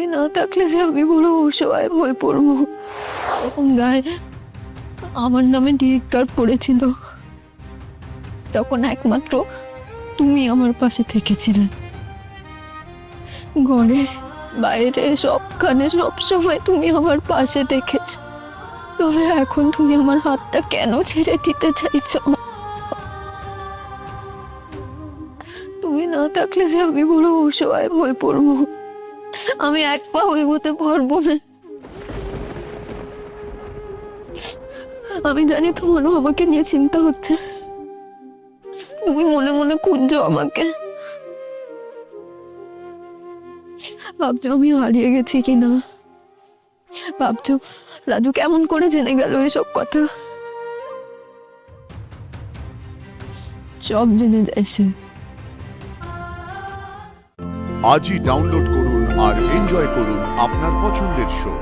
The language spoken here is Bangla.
তুমি না থাকলে যে আমি বড় অসহায় হয়ে পড়বো। তখন গায়ে আমার নামে ডিরেক্টর পড়েছিল, তখন একমাত্র তুমি আমার পাশে থেকেছিলে। ঘরে বাইরে সবখানে সবসময় তুমি আমার পাশে দেখেছ। তবে এখন তুমি আমার হাতটা কেন ছেড়ে দিতে চাইছো? তুমি না থাকলে যে আমি বড় অসহায় হয়ে পড়বো। আমি এক পা এগোতে পারবো না। আমি জানি তোমারও আমাকে নিয়ে চিন্তা হচ্ছে। তুমি মনে মনে খুঁজছো আমাকে, ভাবছো আমি হারিয়ে গেছি কিনা, ভাবছো রাজু কেমন করে জেনে গেল এসব কথা। সব জেনে যায় সে। আজই ডাউনলোড করুন আর এনজয় করুন আপনার পছন্দের শো।